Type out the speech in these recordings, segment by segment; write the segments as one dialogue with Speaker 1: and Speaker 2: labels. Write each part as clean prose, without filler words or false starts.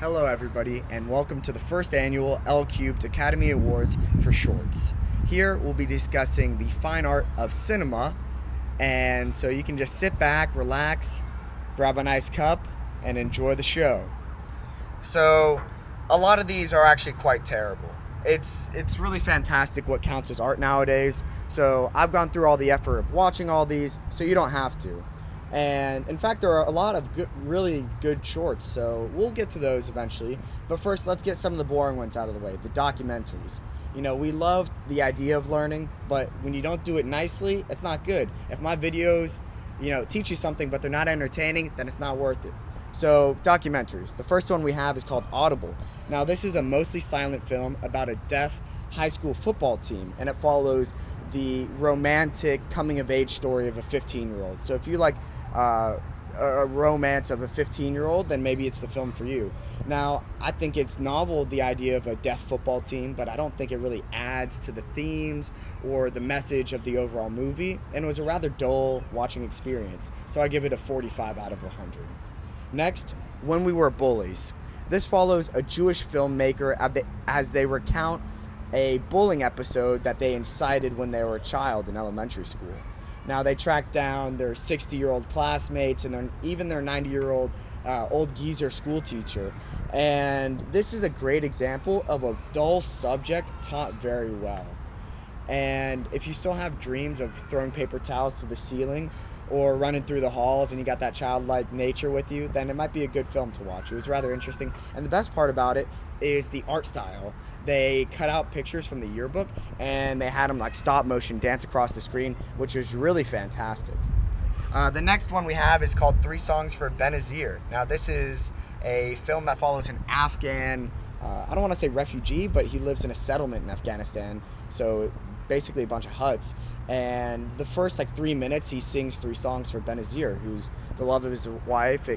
Speaker 1: Hello, everybody, and welcome to the first annual L Cubed Academy Awards for Shorts. Here we'll be discussing the fine art of cinema, and so you can just sit back, relax, grab a nice cup, and enjoy the show. So, a lot of these are actually quite terrible. It's really fantastic what counts as art nowadays, so I've gone through all the effort of watching all these, so you don't have to. And in fact, there are a lot of really good shorts, so we'll get to those eventually. But first, let's get some of the boring ones out of the way, the documentaries. You know, we love the idea of learning, but when you don't do it nicely, it's not good. If my videos, teach you something, but they're not entertaining, then it's not worth it. So, documentaries. The first one we have is called Audible. Now, this is a mostly silent film about a deaf high school football team, and it follows the romantic coming-of-age story of a 15-year-old. So if you like a romance of a 15-year-old, then maybe it's the film for you. Now, I think it's novel, the idea of a deaf football team, but I don't think it really adds to the themes or the message of the overall movie, and it was a rather dull watching experience, so I give it a 45 out of 100. Next, When We Were Bullies. This follows a Jewish filmmaker as they recount a bullying episode that they incited when they were a child in elementary school. Now, they track down their 60-year-old classmates and even their 90-year-old old geezer school teacher. And this is a great example of a dull subject taught very well. And if you still have dreams of throwing paper towels to the ceiling or running through the halls and you got that childlike nature with you, then it might be a good film to watch. It was rather interesting. And the best part about it is the art style. They cut out pictures from the yearbook and they had them like stop motion dance across the screen, which was really fantastic. The next one we have is called 3 Songs for Benazir. Now, this is a film that follows an Afghan, I don't want to say refugee, but he lives in a settlement in Afghanistan. So basically a bunch of huts. And the first 3 minutes, he sings 3 songs for Benazir, who's the love of his wife.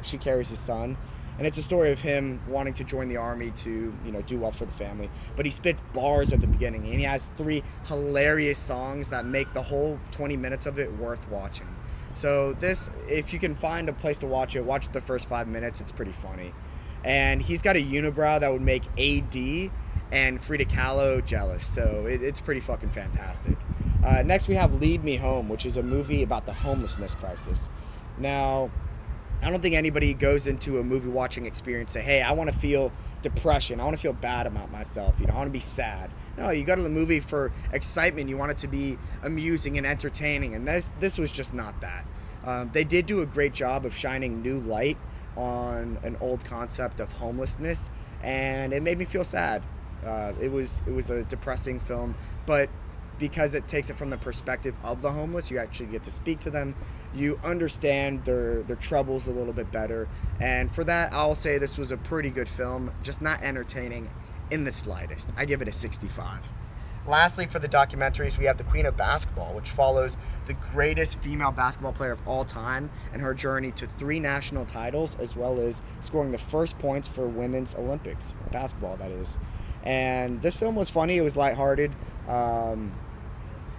Speaker 1: She carries his son. And it's a story of him wanting to join the army to, do well for the family. But he spits bars at the beginning, and he has 3 hilarious songs that make the whole 20 minutes of it worth watching. So this, if you can find a place to watch it, watch the first 5 minutes. It's pretty funny. And he's got a unibrow that would make AD and Frida Kahlo jealous. So it's pretty fucking fantastic. Next, we have Lead Me Home, which is a movie about the homelessness crisis. Now, I don't think anybody goes into a movie watching experience and say, hey, I want to feel depression. I want to feel bad about myself. I want to be sad. No, you go to the movie for excitement. You want it to be amusing and entertaining. And this was just not that. They did do a great job of shining new light on an old concept of homelessness, and it made me feel sad. It was a depressing film, but because it takes it from the perspective of the homeless, you actually get to speak to them. You understand their troubles a little bit better. And for that, I'll say this was a pretty good film, just not entertaining in the slightest. I give it a 65. Lastly, for the documentaries, we have The Queen of Basketball, which follows the greatest female basketball player of all time and her journey to 3 national titles, as well as scoring the first points for women's Olympics, basketball that is. And this film was funny. It was lighthearted.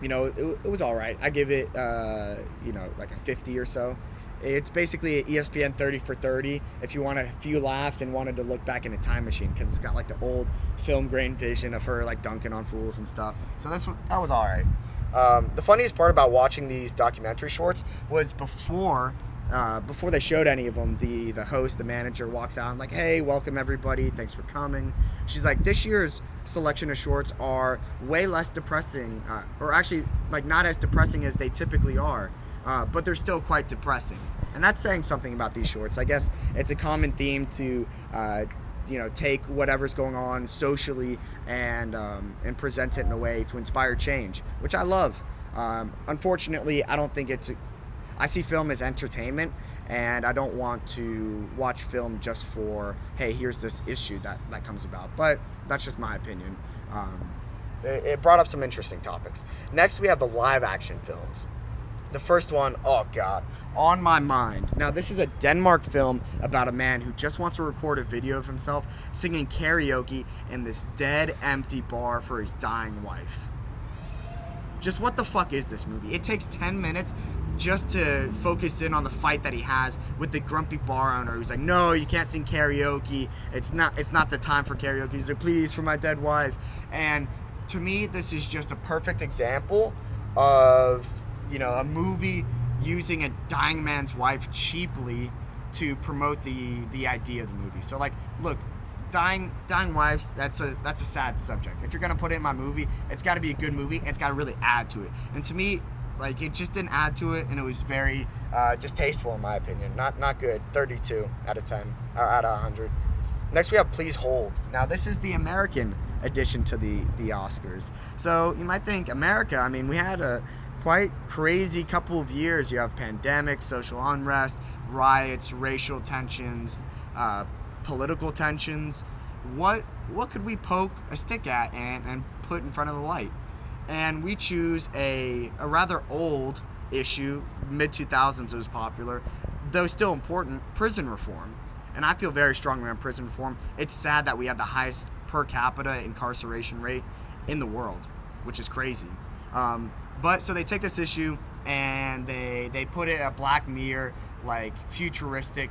Speaker 1: It was all right. I give it, like a 50 or so. It's basically an ESPN 30 for 30 if you want a few laughs and wanted to look back in a time machine, because it's got the old film grain vision of her dunking on fools and stuff. So that was all right. The funniest part about watching these documentary shorts was before they showed any of them, the host, the manager, walks out and hey, welcome everybody, thanks for coming. She's like, this year's selection of shorts are way less depressing, or actually not as depressing as they typically are, but they're still quite depressing. And that's saying something about these shorts. I guess it's a common theme to take whatever's going on socially and present it in a way to inspire change, which I love. Unfortunately, I see film as entertainment, and I don't want to watch film just for, hey, here's this issue that comes about. But that's just my opinion. It brought up some interesting topics. Next, we have the live action films. The first one, oh God, On My Mind. Now, this is a Denmark film about a man who just wants to record a video of himself singing karaoke in this dead, empty bar for his dying wife. Just what the fuck is this movie? It takes 10 minutes just to focus in on the fight that he has with the grumpy bar owner. He's like, no, you can't sing karaoke. It's not the time for karaoke. He's like, please, for my dead wife. And to me, this is just a perfect example of, a movie using a dying man's wife cheaply to promote the idea of the movie. So, like, look, dying wives, that's a sad subject. If you're gonna put it in my movie, it's got to be a good movie, and it's got to really add to it. And to me, like, it just didn't add to it, and it was very distasteful in my opinion. Not good. 32 out of 10 or out of 100. Next we have Please Hold. Now this is the American addition to the Oscars. So you might think, America, I mean, we had a quite crazy couple of years. You have pandemic, social unrest, riots, racial tensions, political tensions. What could we poke a stick at and put in front of the light? And we choose a rather old issue, mid-2000s it was popular, though still important, prison reform. And I feel very strongly on prison reform. It's sad that we have the highest per capita incarceration rate in the world, which is crazy. But so they take this issue and they put it a Black Mirror, like, futuristic,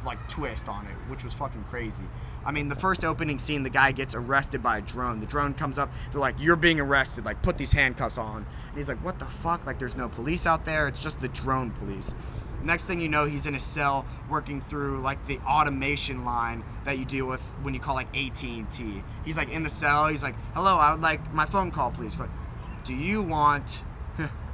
Speaker 1: like, twist on it, which was fucking crazy. I mean, the first opening scene, the guy gets arrested by a drone. The drone comes up, they're like, you're being arrested, like, put these handcuffs on. And he's like, what the fuck? Like, there's no police out there, it's just the drone police. Next thing you know, he's in a cell working through, like, the automation line that you deal with when you call, like, AT&T. He's, like, in the cell, he's like, hello, I would like my phone call, please. Like, do you want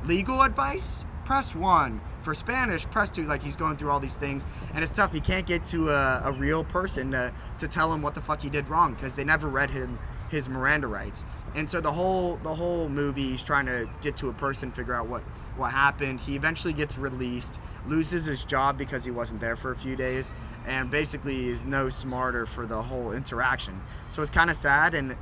Speaker 1: legal advice? Press 1. For Spanish, press 2. Like, he's going through all these things, and it's tough. He can't get to a real person to tell him what the fuck he did wrong, because they never read him his Miranda rights. And so the whole movie, he's trying to get to a person, figure out what happened. He eventually gets released, loses his job because he wasn't there for a few days, and basically is no smarter for the whole interaction. So it's kind of sad, and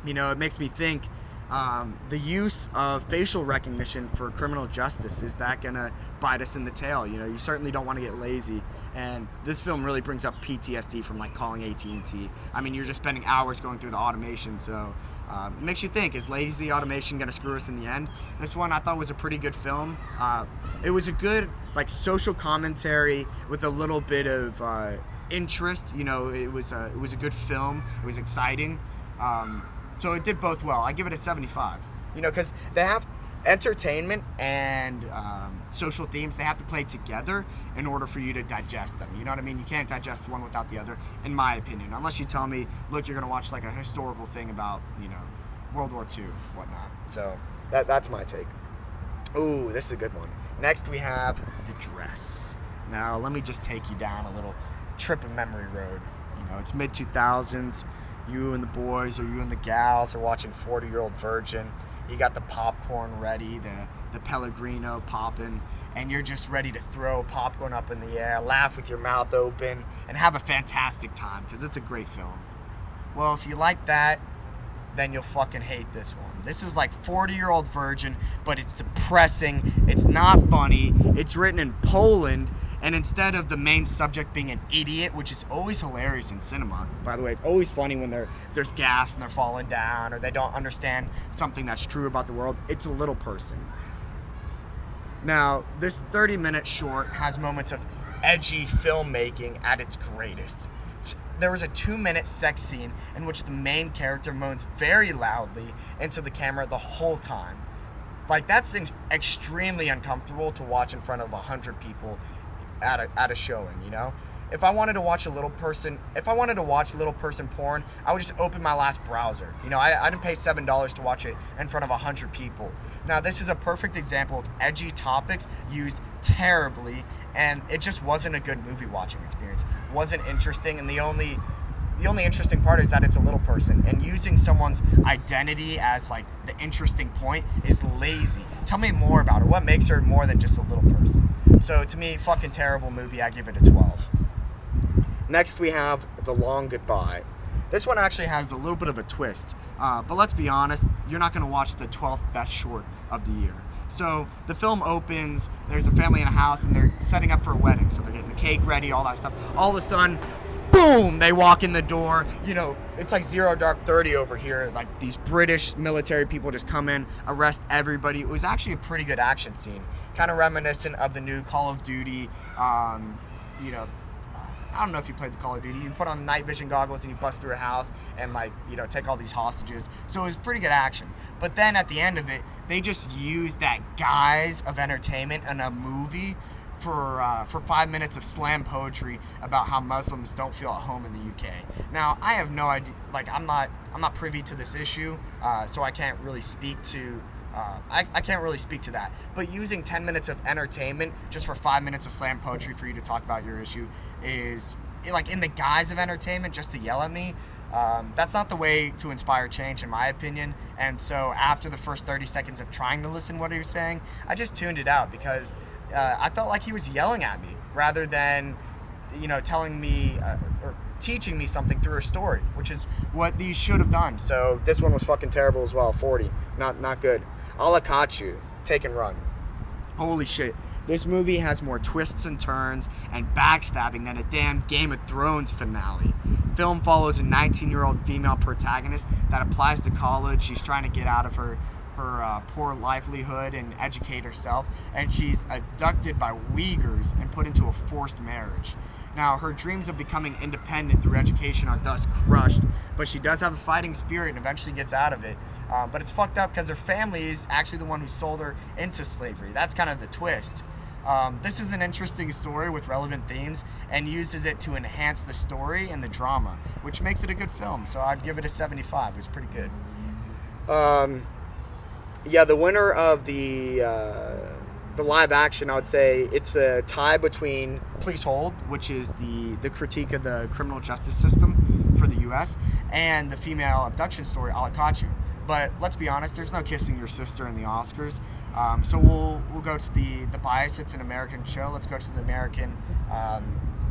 Speaker 1: it makes me think, the use of facial recognition for criminal justice, is that gonna bite us in the tail? You certainly don't want to get lazy, and this film really brings up PTSD from, like, calling AT&T. I mean, you're just spending hours going through the automation, so it makes you think, is lazy automation gonna screw us in the end? This one I thought was a pretty good film. It was a good, like, social commentary with a little bit of interest. It was a good film. It was exciting. So it did both well. I give it a 75. Because they have entertainment and social themes. They have to play together in order for you to digest them. You know what I mean? You can't digest one without the other, in my opinion. Unless you tell me, look, you're going to watch, like, a historical thing about, World War II, whatnot. So that's my take. Ooh, this is a good one. Next we have The Dress. Now, let me just take you down a little trip of memory road. It's mid-2000s. You and the boys or you and the gals are watching 40-Year-Old Virgin. You got the popcorn ready, the Pellegrino popping, and you're just ready to throw popcorn up in the air, laugh with your mouth open, and have a fantastic time, because it's a great film. Well, if you like that, then you'll fucking hate this one. This is like 40-Year-Old Virgin, but it's depressing, it's not funny, it's written in Poland, and instead of the main subject being an idiot, which is always hilarious in cinema, by the way, it's always funny when there's gaffes and they're falling down or they don't understand something that's true about the world, it's a little person. Now, this 30-minute short has moments of edgy filmmaking at its greatest. There was a 2-minute sex scene in which the main character moans very loudly into the camera the whole time. Like, that's extremely uncomfortable to watch in front of 100 people at a showing, If I wanted to watch little person porn, I would just open my last browser. I didn't pay $7 to watch it in front of 100 people. Now, this is a perfect example of edgy topics used terribly, and it just wasn't a good movie watching experience. It wasn't interesting, and the only interesting part is that it's a little person, and using someone's identity as, like, the interesting point is lazy. Tell me more about her. What makes her more than just a little person? So to me, fucking terrible movie. I give it a 12. Next we have The Long Goodbye. This one actually has a little bit of a twist, but let's be honest, you're not going to watch the 12th best short of the year. So the film opens, there's a family in a house, and they're setting up for a wedding, so they're getting the cake ready, all that stuff. All of a sudden, boom, they walk in the door. You know, it's like Zero Dark 30 over here. Like these British military people just come in, arrest everybody. It was actually a pretty good action scene, kind of reminiscent of the new Call of Duty. You know, I don't know if you played the Call of Duty. You put on night vision goggles and you bust through a house and, like, you know, take all these hostages. So it was pretty good action. But then at the end of it, they just used that guise of entertainment in a movie for 5 minutes of slam poetry about how Muslims don't feel at home in the UK. Now, I have no idea. Like, I'm not privy to this issue, so I can't really speak to. I can't really speak to that. But using 10 minutes of entertainment just for 5 minutes of slam poetry for you to talk about your issue is, like, in the guise of entertainment just to yell at me. That's not the way to inspire change, in my opinion. And so after the first 30 seconds of trying to listen to what he was saying, I just tuned it out because I felt like he was yelling at me rather than, you know, telling me or teaching me something through a story, which is what these should have done. So this one was fucking terrible as well. 40, not good. Alakachu, Take and Run. Holy shit. This movie has more twists and turns and backstabbing than a damn Game of Thrones finale. Film follows a 19-year-old female protagonist that applies to college. She's trying to get out of her poor livelihood and educate herself, and she's abducted by Uyghurs and put into a forced marriage. Now, her dreams of becoming independent through education are thus crushed, but she does have a fighting spirit and eventually gets out of it. But it's fucked up because her family is actually the one who sold her into slavery. That's kind of the twist. This is an interesting story with relevant themes and uses it to enhance the story and the drama, which makes it a good film. So I'd give it a 75. It was pretty good. Yeah, the winner of the live action, I would say it's a tie between Please Hold, which is the critique of the criminal justice system for the U.S., and the female abduction story, Alakachu. But let's be honest, there's no kissing your sister in the Oscars. So we'll go to the bias. It's an American show. Let's go to the American,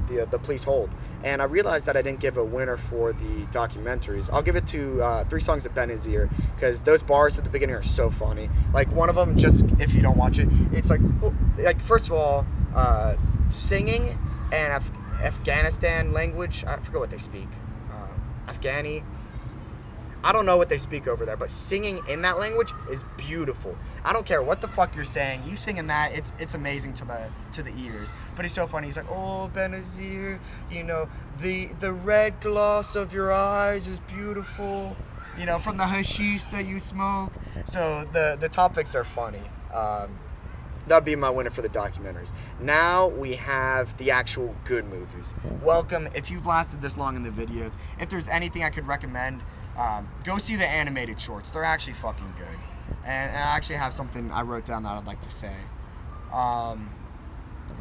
Speaker 1: the Please Hold. And I realized that I didn't give a winner for the documentaries. I'll give it to 3 Songs of Benazir, because those bars at the beginning are so funny. Like, one of them, just if you don't watch it, it's like first of all, singing and Afghanistan language. I forget what they speak. Afghani. I don't know what they speak over there, but singing in that language is beautiful. I don't care what the fuck you're saying. You sing in that, it's amazing to the ears. But he's so funny. He's like, oh, Benazir, you know, the red gloss of your eyes is beautiful, you know, from the hashish that you smoke. So the topics are funny. That would be my winner for the documentaries. Now we have the actual good movies. Welcome. If you've lasted this long in the videos, if there's anything I could recommend, go see the animated shorts. They're actually fucking good. And I actually have something I wrote down that I'd like to say.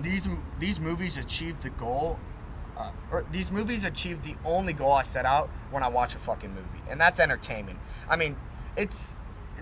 Speaker 1: These movies achieved the goal, these movies achieved the only goal I set out when I watch a fucking movie, and that's entertainment. I mean, it's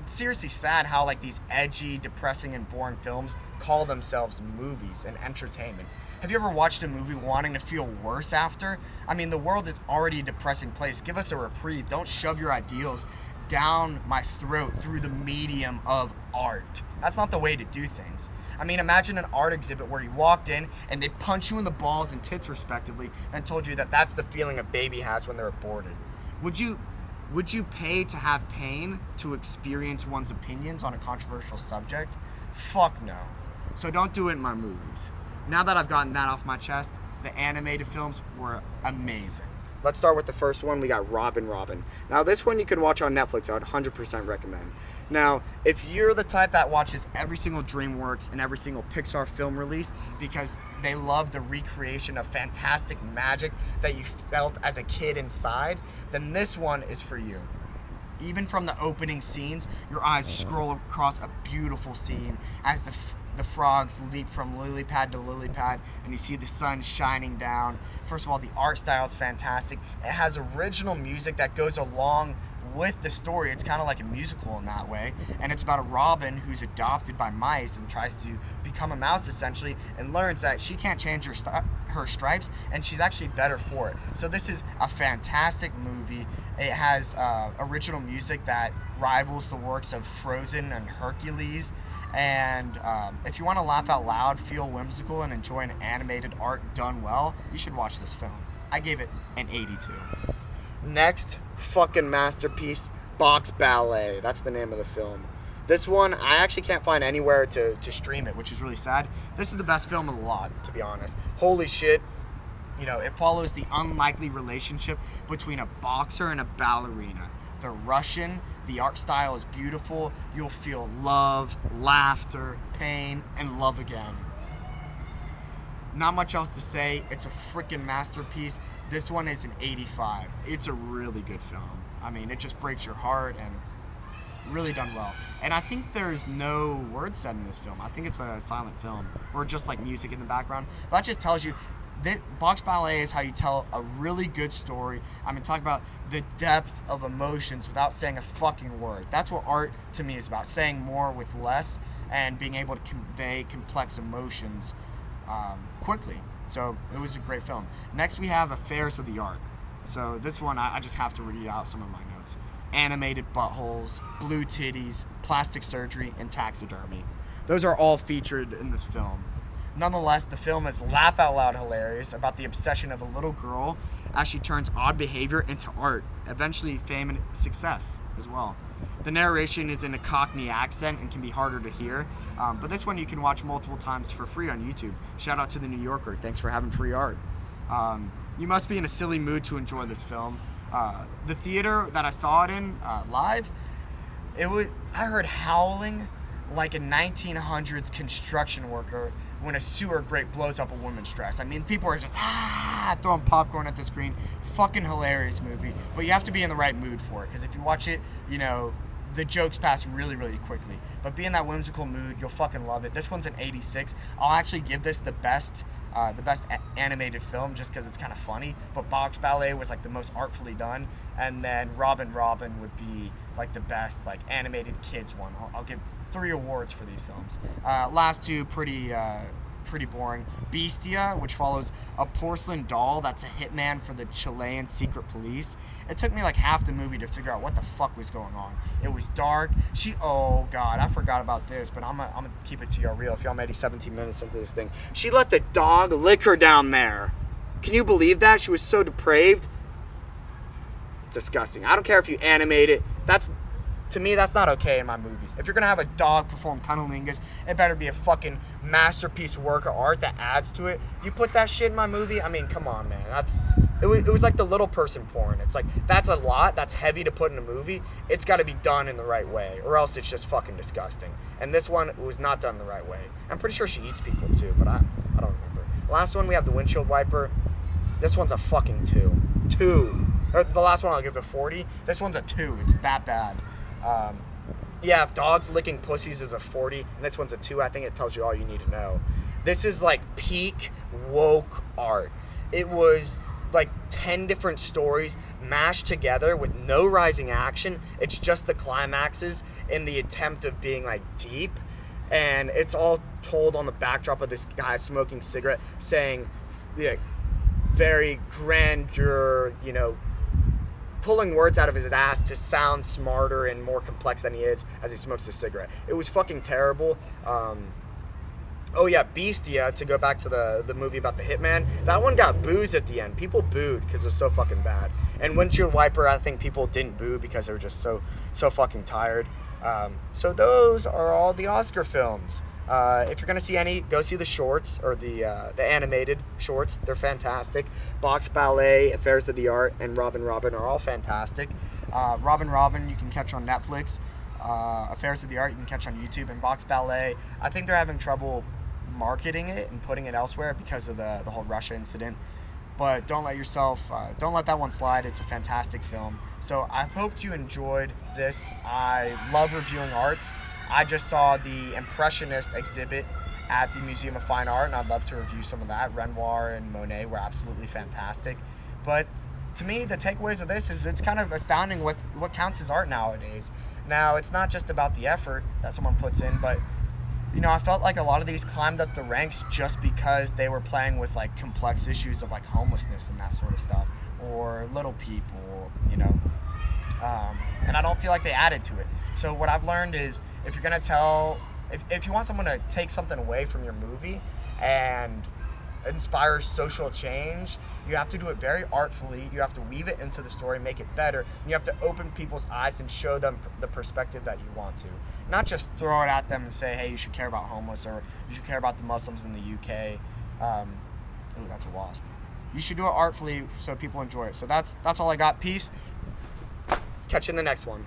Speaker 1: seriously sad how, like, these edgy, depressing, and boring films call themselves movies and entertainment. Have you ever watched a movie wanting to feel worse after? I mean, the world is already a depressing place. Give us a reprieve. Don't shove your ideals down my throat through the medium of art. That's not the way to do things. I mean, imagine an art exhibit where you walked in and they punch you in the balls and tits respectively and told you that that's the feeling a baby has when they're aborted. Would you pay to have pain to experience one's opinions on a controversial subject? Fuck no. So don't do it in my movies. Now that I've gotten that off my chest, the animated films were amazing. Let's start with the first one. We got Robin. Now, this one you can watch on Netflix. I would 100% recommend. Now, if you're the type that watches every single DreamWorks and every single Pixar film release because they love the recreation of fantastic magic that you felt as a kid inside, then this one is for you. Even from the opening scenes, your eyes scroll across a beautiful scene as the frogs leap from lily pad to lily pad, and you see the sun shining down. First of all, the art style is fantastic. It has original music that goes along with the story. It's kind of like a musical in that way, and it's about a robin who's adopted by mice and tries to become a mouse essentially, and learns that she can't change her stripes, and she's actually better for it. So this is a fantastic movie. It has original music that rivals the works of Frozen and Hercules. And if you want to laugh out loud, feel whimsical, and enjoy an animated art done well, you should watch this film. I gave it an 82. Next fucking masterpiece, Box Ballet. That's the name of the film. This one, I actually can't find anywhere to stream it, which is really sad. This is the best film of the lot, to be honest. Holy shit. You know, it follows the unlikely relationship between a boxer and a ballerina. They're Russian. The art style is beautiful. You'll feel love, laughter, pain, and love again. Not much else to say. It's a freaking masterpiece. This one is an 85. It's a really good film. I mean, it just breaks your heart and really done well. And I think there's no words said in this film. I think it's a silent film or just like music in the background. But that just tells you this Box Ballet is how you tell a really good story. I mean, talk about the depth of emotions without saying a fucking word. That's what art to me is about, saying more with less and being able to convey complex emotions quickly. So it was a great film. Next we have Affairs of the Art. So this one I just have to read out some of my notes. Animated buttholes, blue titties, plastic surgery, and taxidermy. Those are all featured in this film. Nonetheless, the film is laugh out loud hilarious about the obsession of a little girl as she turns odd behavior into art, eventually fame and success as well. The narration is in a Cockney accent and can be harder to hear, but this one you can watch multiple times for free on YouTube. Shout out to the New Yorker. Thanks for having free art. You must be in a silly mood to enjoy this film. The theater that I saw it in live, I heard howling like a 1900s construction worker when a sewer grate blows up a woman's dress. I mean, people are just throwing popcorn at the screen. Fucking hilarious movie, but you have to be in the right mood for it, because if you watch it, you know, the jokes pass really, really quickly. But be in that whimsical mood, you'll fucking love it. This one's an 86. I'll actually give this the best animated film just because it's kind of funny. But Box Ballet was like the most artfully done, and then Robin would be like the best like animated kids one. I'll give 3 awards for these films. Last two pretty boring. Bestia, which follows a porcelain doll that's a hitman for the Chilean secret police. It took me like half the movie to figure out what the fuck was going on. It was dark. Oh god, I forgot about this, but I'm gonna keep it to y'all real. If y'all made 17 minutes into this thing, she let the dog lick her down there. Can you believe that? She was so depraved. Disgusting. I don't care if you animate it. To me, that's not okay in my movies. If you're gonna have a dog perform cunnilingus, it better be a fucking masterpiece work of art that adds to it. You put that shit in my movie, I mean, come on, man. It was like the little person porn. It's like, that's a lot, that's heavy to put in a movie. It's gotta be done in the right way, or else it's just fucking disgusting. And this one was not done the right way. I'm pretty sure she eats people too, but I don't remember. Last one, we have the windshield wiper. This one's a fucking 2. Or the last one I'll give a 40. This one's a 2. It's that bad. Yeah, if dogs licking pussies is a 40 and this one's a 2, I think it tells you all you need to know. This is like peak woke art. It was like 10 different stories mashed together with no rising action. It's just the climaxes in the attempt of being like deep, and it's all told on the backdrop of this guy smoking a cigarette saying, yeah, very grandeur, you know, pulling words out of his ass to sound smarter and more complex than he is as he smokes a cigarette. It was fucking terrible. Oh yeah, Bestia, to go back to the movie about the hitman, that one got boos at the end. People booed because it was so fucking bad. And Windshield Wiper, I think people didn't boo because they were just so fucking tired. So those are all the Oscar films. If you're gonna see any, go see the shorts or the animated shorts. They're fantastic. Box Ballet, Affairs of the Art, and Robin are all fantastic. Robin you can catch on Netflix. Affairs of the Art you can catch on YouTube. And Box Ballet, I think they're having trouble marketing it and putting it elsewhere because of the whole Russia incident. But don't let that one slide. It's a fantastic film. So I hoped you enjoyed this. I love reviewing arts. I just saw the Impressionist exhibit at the Museum of Fine Art, and I'd love to review some of that. Renoir and Monet were absolutely fantastic. But to me, the takeaways of this is it's kind of astounding what counts as art nowadays. Now, it's not just about the effort that someone puts in, but you know, I felt like a lot of these climbed up the ranks just because they were playing with like complex issues of like homelessness and that sort of stuff, or little people, you know. And I don't feel like they added to it. So what I've learned is, if you're gonna if you want someone to take something away from your movie and inspire social change, you have to do it very artfully. You have to weave it into the story, make it better, and you have to open people's eyes and show them the perspective that you want to. Not just throw it at them and say, hey, you should care about homeless, or you should care about the Muslims in the UK. Ooh, that's a wasp. You should do it artfully so people enjoy it. So that's all I got. Peace. Catch you in the next one.